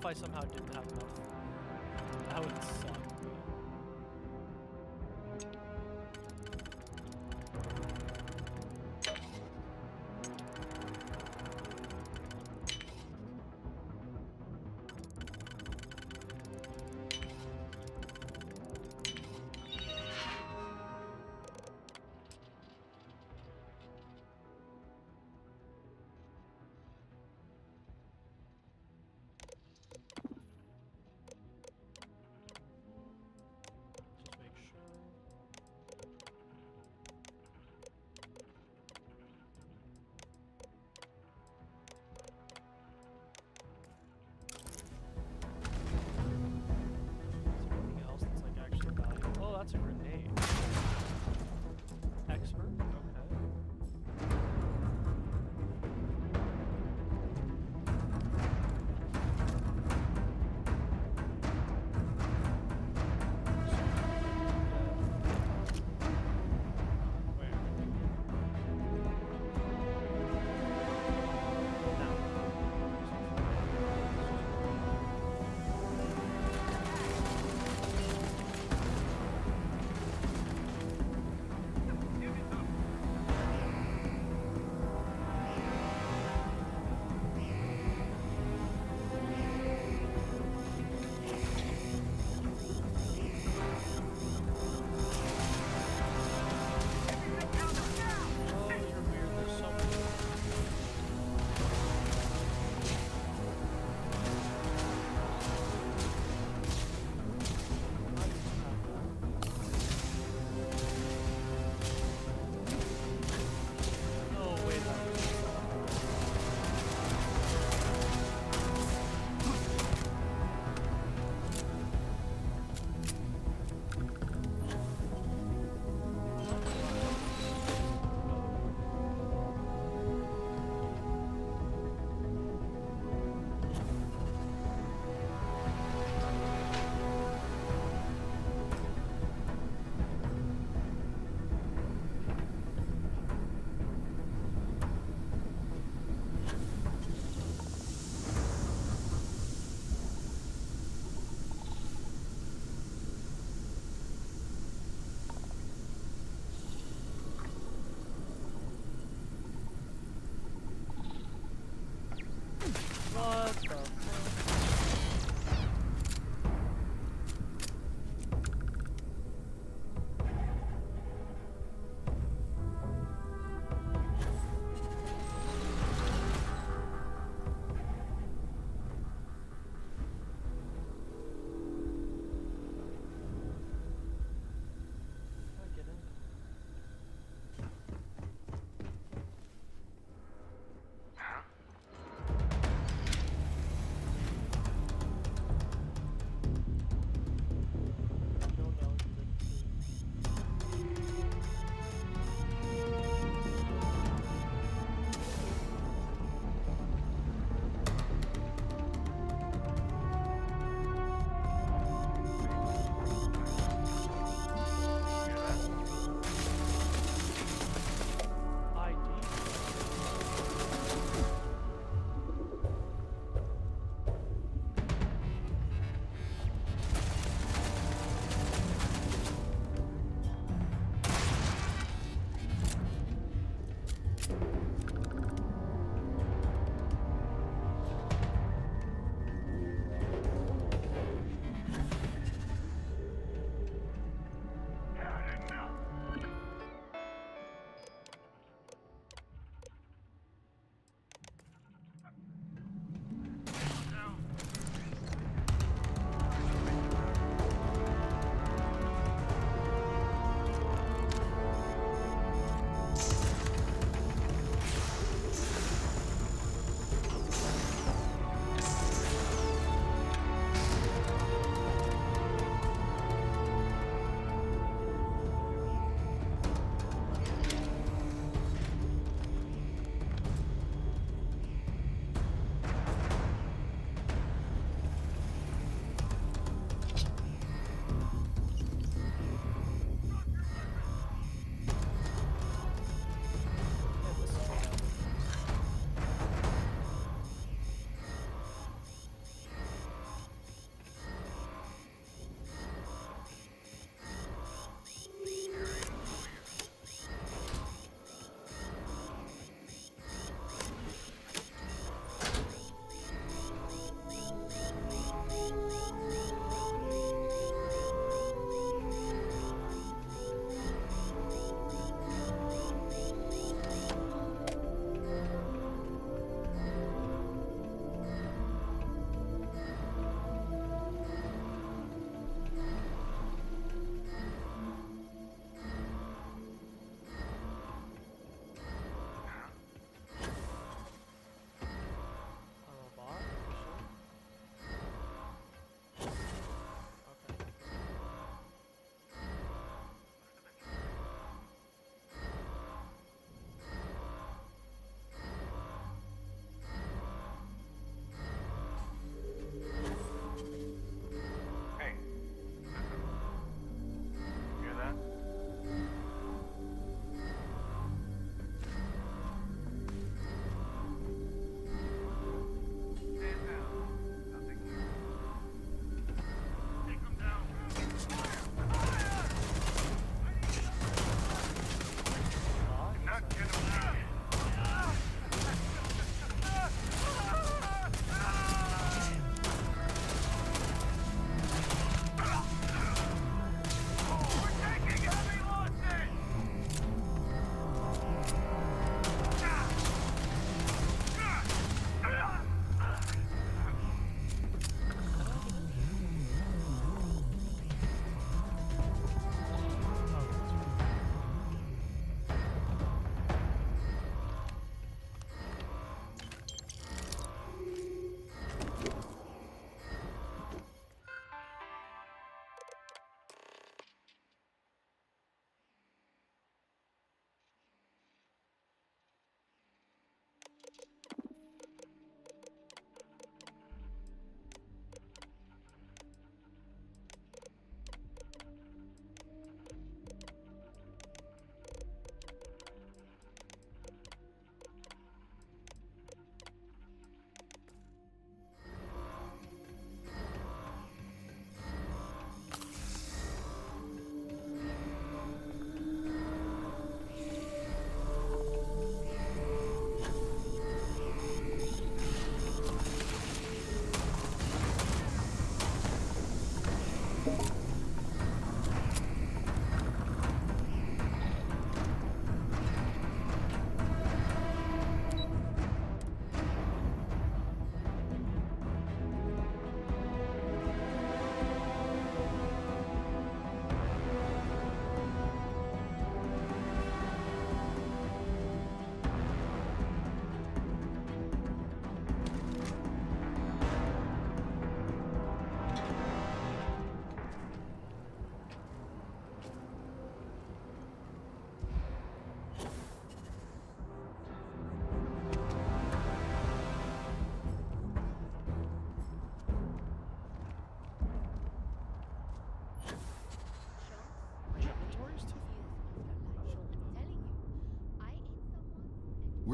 I somehow didn't have enough. That would suck.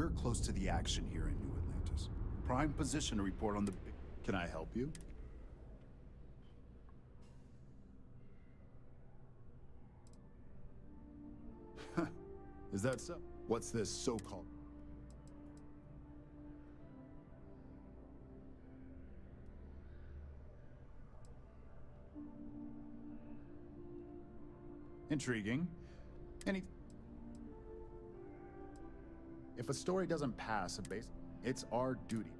We're close to the action here in New Atlantis. Prime position to report on the big... Can I help you? Is that so? What's this so-called? Intriguing. If a story doesn't pass a base, it's our duty.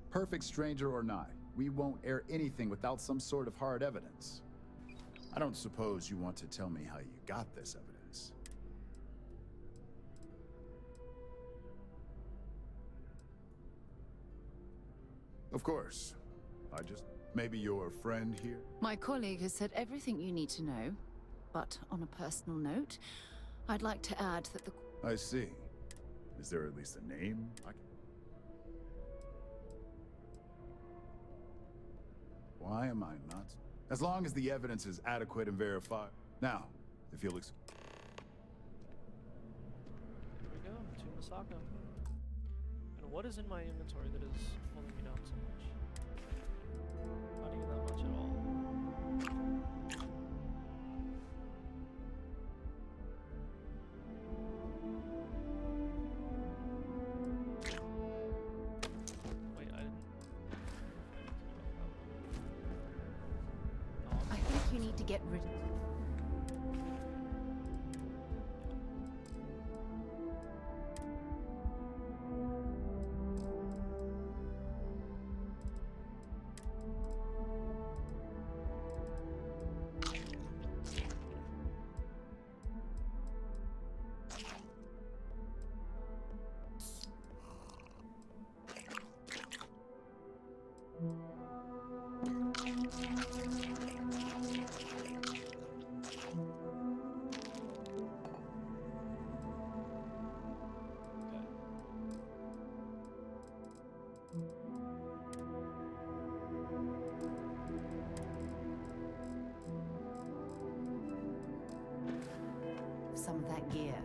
Perfect stranger or not, we won't air anything without some sort of hard evidence. I don't suppose you want to tell me how you got this evidence. Of course. Maybe your friend here? My colleague has said everything you need to know, but on a personal note, I'd like to add that the... I see. Is there at least a name? Why am I not? As long as the evidence is adequate and verified. Now, if you'll Here we go, to Masaka. And what is in my inventory that is pulling me down so much? Not even that much at all. Wait, I didn't know about that. I think you need to get rid... some of that gear.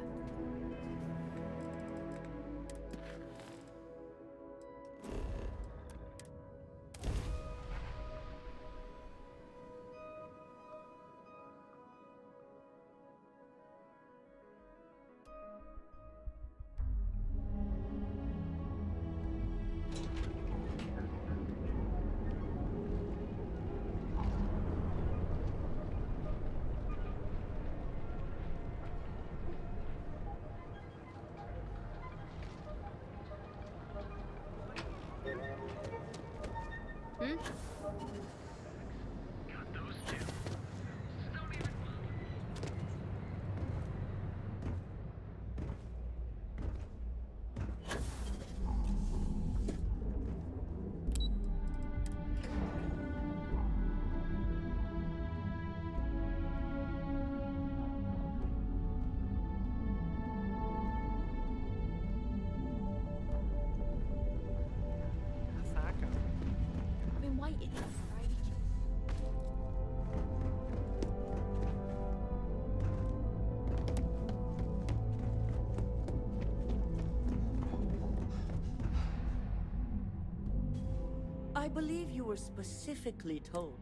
I believe you were specifically told.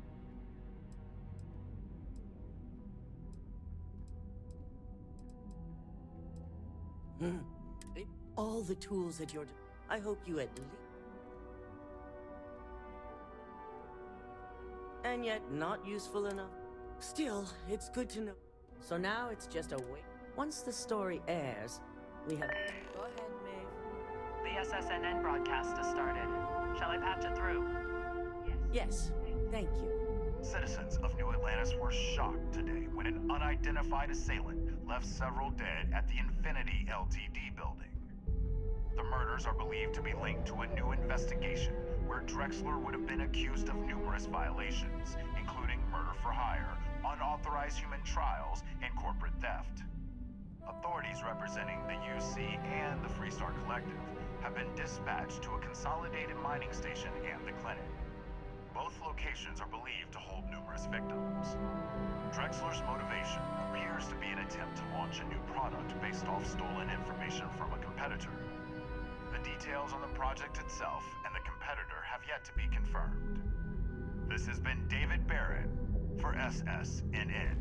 All the tools at your... I hope you at least... And yet not useful enough. Still, it's good to know. So now it's just a wait. Once the story airs, we have... Go ahead, Maeve. The SSNN broadcast has started. Shall I patch it through? Yes, thank you. Citizens of New Atlantis were shocked today when an unidentified assailant left several dead at the Infinity Ltd building. The murders are believed to be linked to a new investigation where Drexler would have been accused of numerous violations, including murder for hire, unauthorized human trials, and corporate theft. Authorities representing the UC and the Freestar Collective have been dispatched to a consolidated mining station and the clinic. Both Both locations are believed to hold numerous victims. Drexler's motivation appears to be an attempt to launch a new product based off stolen information from a competitor. The details on the project itself and the competitor have yet to be confirmed. This has been David Barron for SSNN.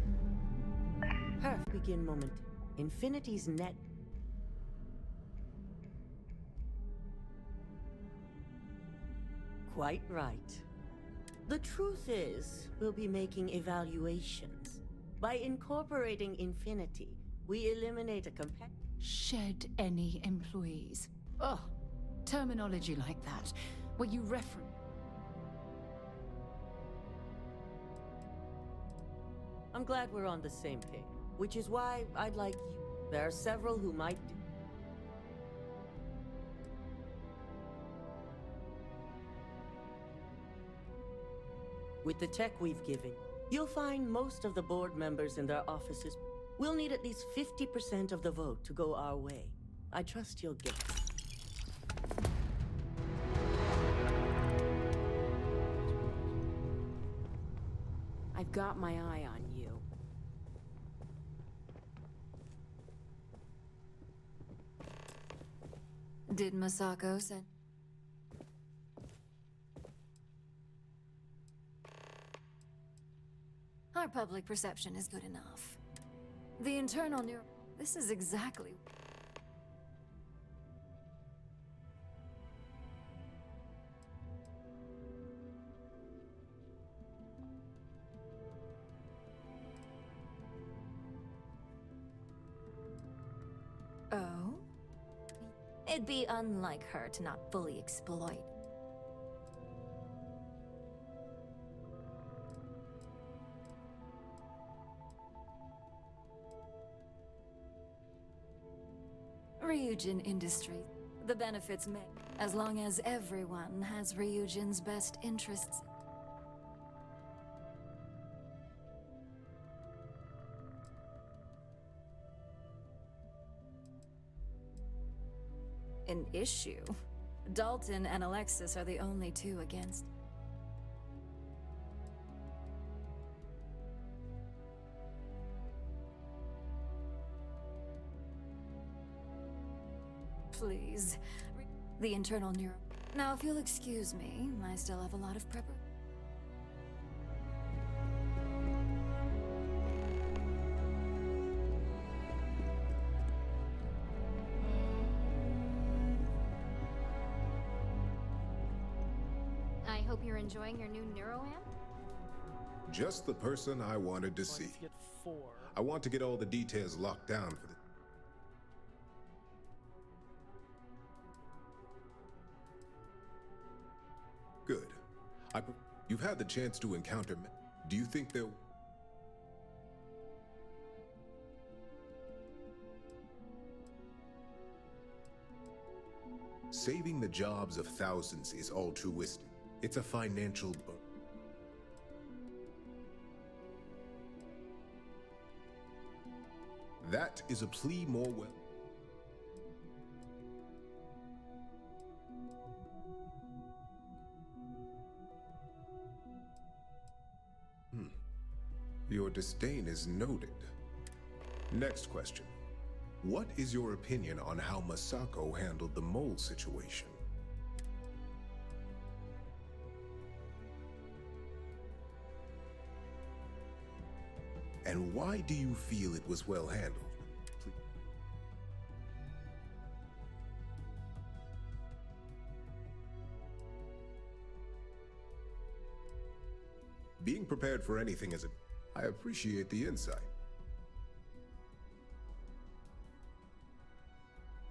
Begin moment. Infinity's net. Quite right. The truth is, we'll be making evaluations. By incorporating Infinity, we eliminate a Shed any employees. Ugh. Terminology like that, where you reference. I'm glad we're on the same page, which is why I'd like you. There are several who might do. With the tech we've given, you'll find most of the board members in their offices. We'll need at least 50% of the vote to go our way. I trust you'll get it. I've got my eye on you. Did Masako send? Our public perception is good enough. The internal This is exactly... Oh? It'd be unlike her to not fully exploit. Ryujin Industry. The benefits may, as long as everyone has Ryujin's best interests. An issue? Dalton and Alexis are the only two against. Please. The internal neuro. Now, if you'll excuse me, I still have a lot of prepper. I hope you're enjoying your new neuroamp. Just the person I wanted to see. Get 4. I want to get all the details locked down for the... Good. You've had the chance to encounter me. Do you think they'll... Saving the jobs of thousands is altruistic. It's a financial burden. That is a plea more well... Your disdain is noted. Next question. What is your opinion on how Masako handled the mole situation? And why do you feel it was well handled? Being prepared for anything is a... I appreciate the insight.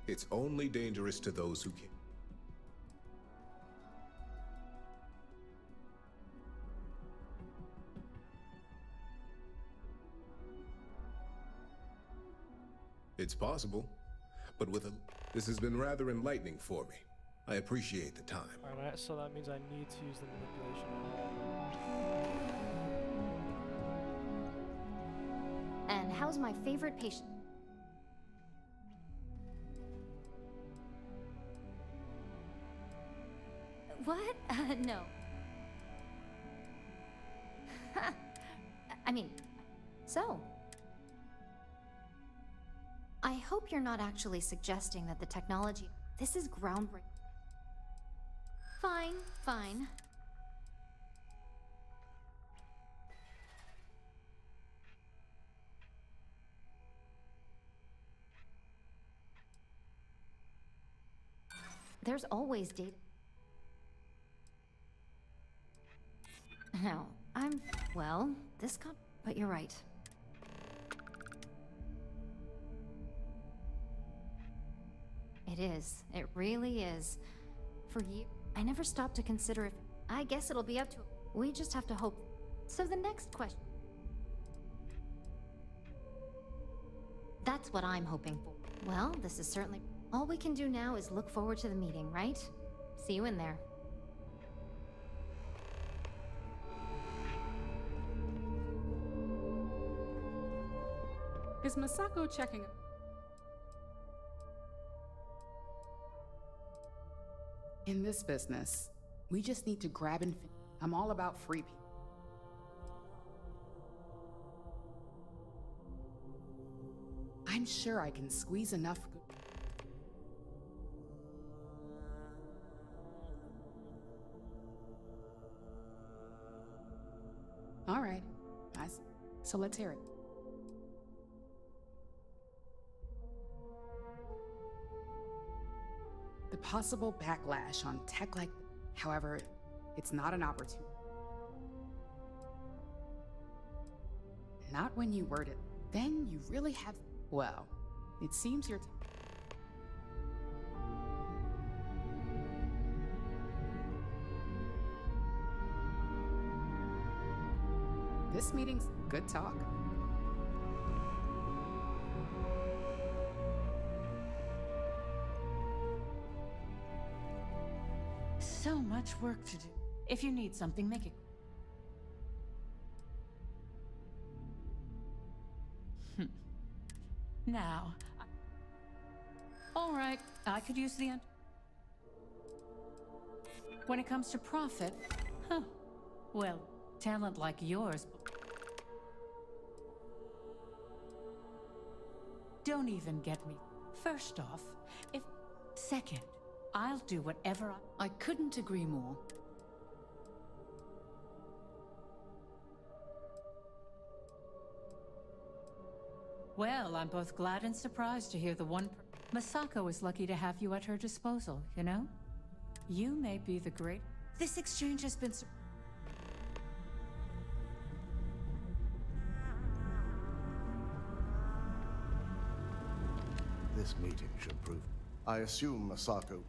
It's only dangerous to those who can. It's possible, but with a... This has been rather enlightening for me. I appreciate the time. Alright, so that means I need to use the manipulation. And how's my favorite patient? What? No. I mean, so. I hope you're not actually suggesting that the technology. This is groundbreaking. Fine, fine. There's always data. No, well, but you're right. It is. It really is. For you, I never stopped to consider if... I guess it'll be up to... We just have to hope. So the next question... That's what I'm hoping for. Well, this is certainly... All we can do now is look forward to the meeting, right? See you in there. Is Masako checking? In this business, we just need to grab and I'm all about free people. I'm sure I can squeeze enough. All right, so let's hear it. The possible backlash on tech like, however, it's not an opportunity. Not when you word it. Then you really have, well, it seems you're... This meeting's good talk. So much work to do. If you need something, make it. Now, all right, I could use the... When it comes to profit, well, talent like yours... Don't even get me. First off, if... Second, I'll do whatever I couldn't agree more. Well, I'm both glad and surprised to hear the one... Masako is lucky to have you at her disposal, you know? You may be the great... This exchange has been... This meeting should prove... I assume Masako...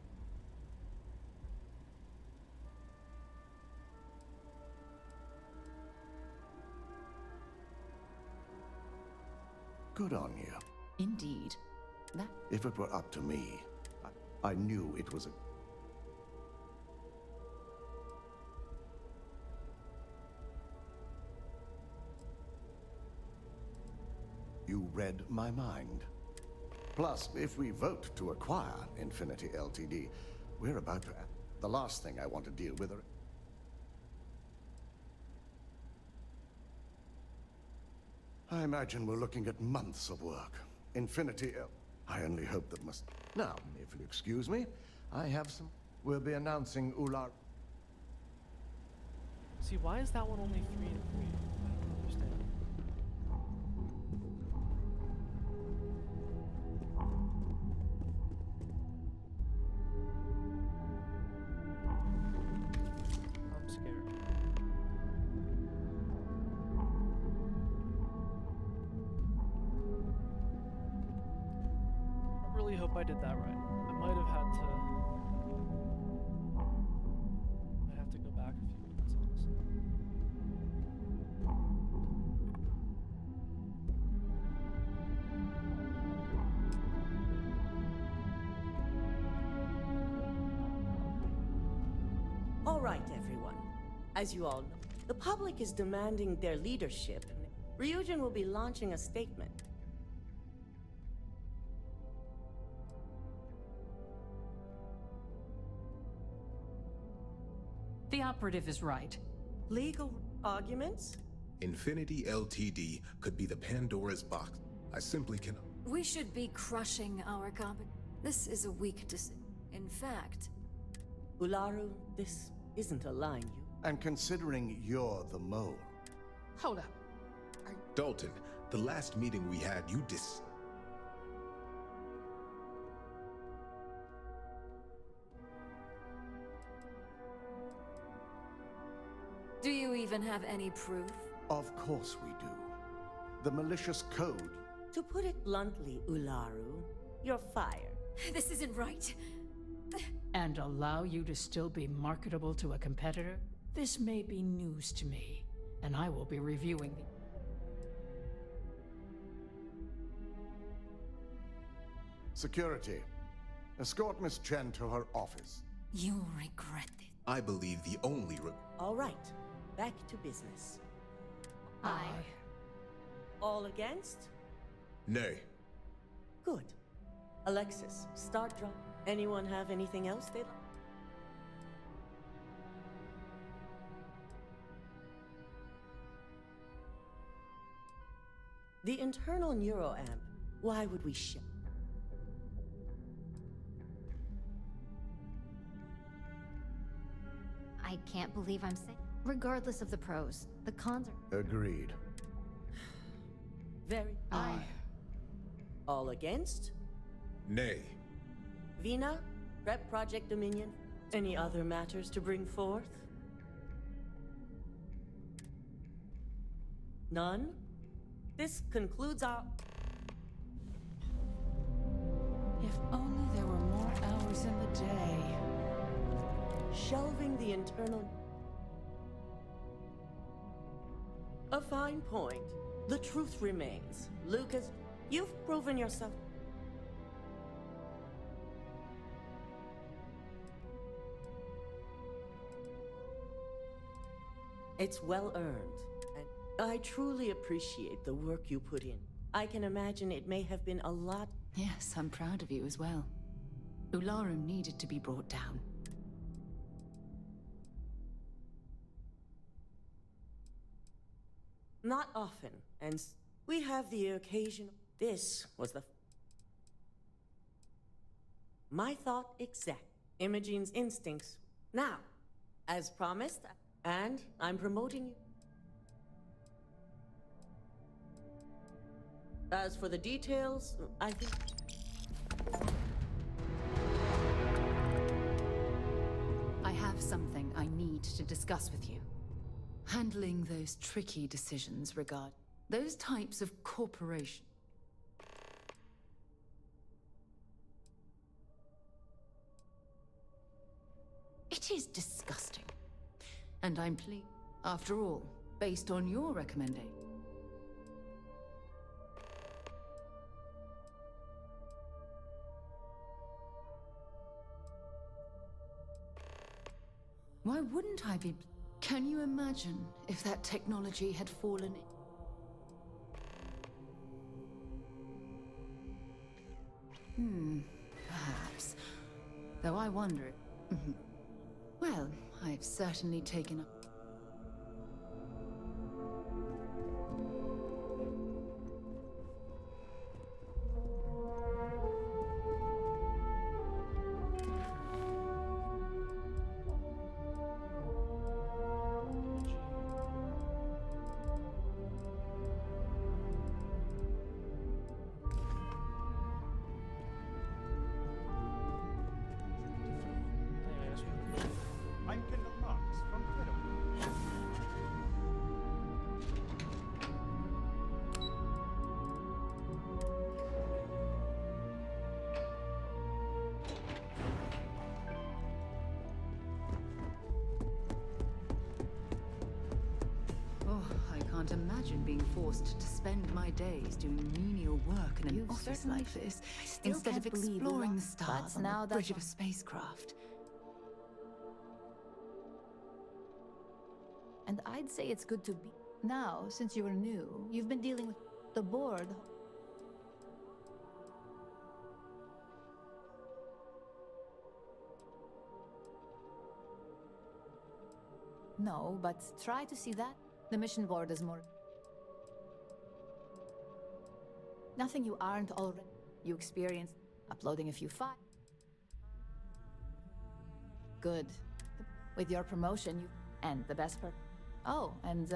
Good on you. Indeed. That... If it were up to me, I knew it was a... You read my mind. Plus, if we vote to acquire Infinity Ltd, we're about to... The last thing I want to deal with are... I imagine we're looking at months of work. Infinity L... I only hope that must... Now, if you'll excuse me, I have some... We'll be announcing Ular... See, why is that one only 3 and 3? I don't understand. I'm scared. I really hope I did that right. I might have had to... I have to go back a few minutes on this. All right, everyone. As you all know, the public is demanding their leadership. Ryujin will be launching a statement. The operative is right. Legal arguments? Infinity LTD could be the Pandora's box. I simply cannot. We should be crushing our This is a weak decision. In fact, Ularu, this isn't a line you... And considering you're the mole. Hold up. Dalton, the last meeting we had, you do you even have any proof? Of course we do. The malicious code. To put it bluntly, Ularu, you're fired. This isn't right. And allow you to still be marketable to a competitor? This may be news to me, and I will be reviewing the... Security. Escort Miss Chen to her office. You'll regret it. I believe the only All right, back to business. Aye. All against? Nay. Good. Alexis, start drop. Anyone have anything else they'd like? The internal neuroamp. Why would we ship? I can't believe I'm saying. Regardless of the pros, the cons are. Agreed. Very. Aye. All against? Nay. Vina, prep Project Dominion. Any other matters to bring forth? None? This concludes our... If only there were more hours in the day. Shelving the internal... A fine point. The truth remains. Lucas, you've proven yourself... It's well earned, and I truly appreciate the work you put in. I can imagine it may have been a lot... Yes, I'm proud of you as well. Ularum needed to be brought down. Not often, and we have the occasion... This was the... My thought exact. Imogene's instincts. Now, as promised, and I'm promoting you. As for the details, I think... I have something I need to discuss with you. Handling those tricky decisions regard those types of corporation. It is disgusting. And I'm pleased. After all, based on your recommendation. Why wouldn't I be? Can you imagine if that technology had fallen in? Perhaps. Though I wonder. Well, I've certainly taken up. Imagine being forced to spend my days doing menial work in an office like this, instead of exploring the stars on the bridge of a spacecraft. And I'd say it's good to be. Now, since you were new, you've been dealing with the board. No, but try to see that. The mission board is more... Nothing you aren't already. You experience uploading a few files. Good. With your promotion, you... And the best part... Oh, and,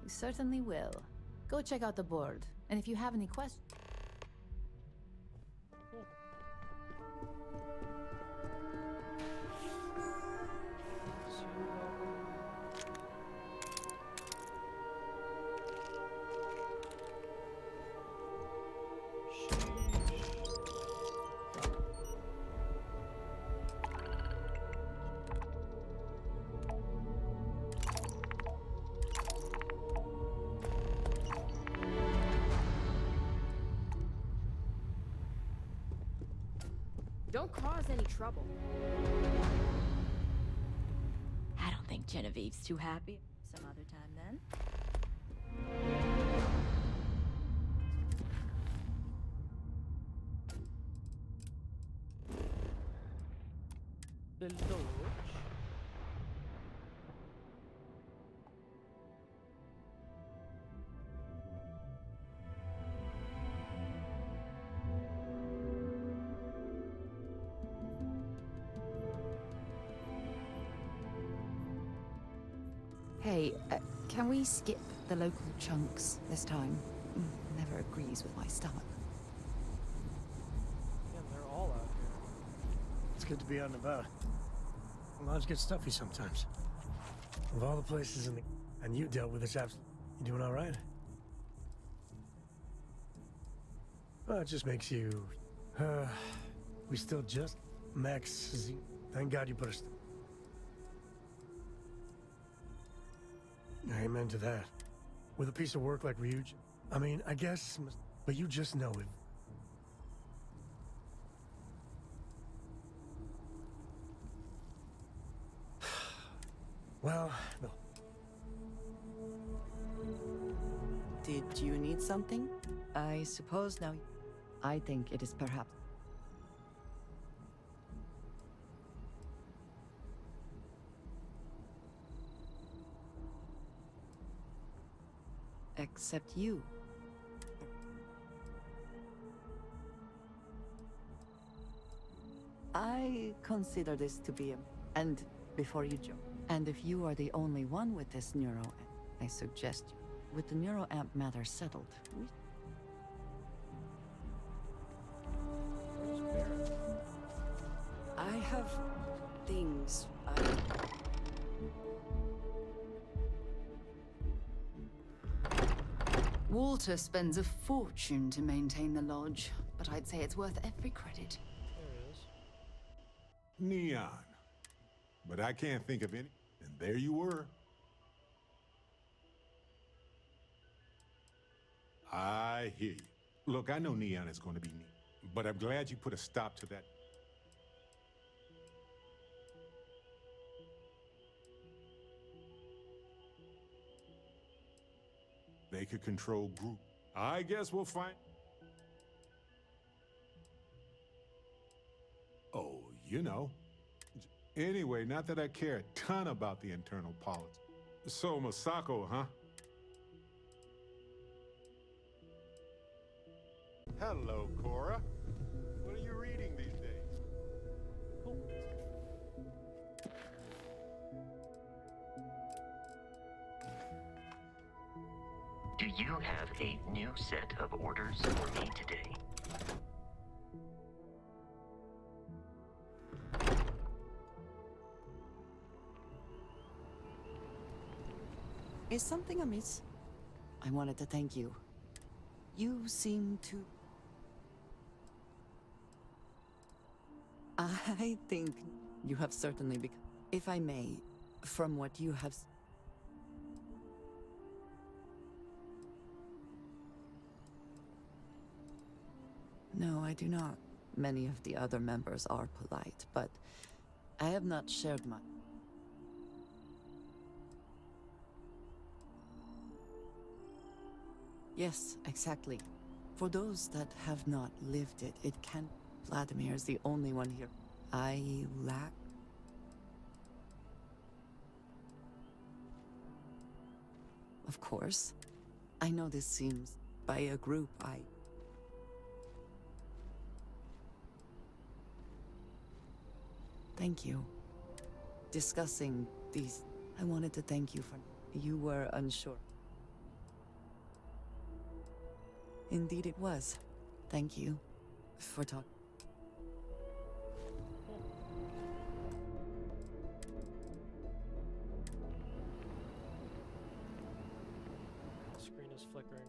You certainly will. Go check out the board, and if you have any questions... Don't cause any trouble. I don't think Genevieve's too happy. Some other time then. The Lodge. Hey, can we skip the local chunks this time? Never agrees with my stomach. Yeah, they're all out here. It's good to be out and about. The lodge gets stuffy sometimes. Of all the places in the... And you dealt with this absolutely... You doing all right? Well, it just makes you... we still just... Max... Thank God you put us... Amen to that. With a piece of work like Ryuj... I mean, I guess... But you just know it. Well, no. Did you need something? I suppose now... I think it is perhaps... Except you. I consider this to be a... And before you jump... And if you are the only one with this neuroamp, I suggest you... With the neuroamp matter settled, we... I have... things Walter spends a fortune to maintain the lodge, but I'd say it's worth every credit. There it is. Neon. But I can't think of any. And there you were. I hear you. Look, I know Neon is going to be neat, but I'm glad you put a stop to that. They could control group. I guess we'll find... Oh, you know. Anyway, not that I care a ton about the internal politics. So, Masako, huh? Hello, Cora. What are you reading these days? Cool. Do you have a new set of orders for me today? Is something amiss? I wanted to thank you. You seem to... I think you have certainly become... If I may, from what you have... No, I do not. Many of the other members are polite, but I have not shared much. Yes, exactly. For those that have not lived it, it can... Vladimir is the only one here. I lack Of course. I know this seems by a group Thank you. Discussing these, I wanted to thank you for. You were unsure. Indeed it was. Thank you for talking. The screen is flickering.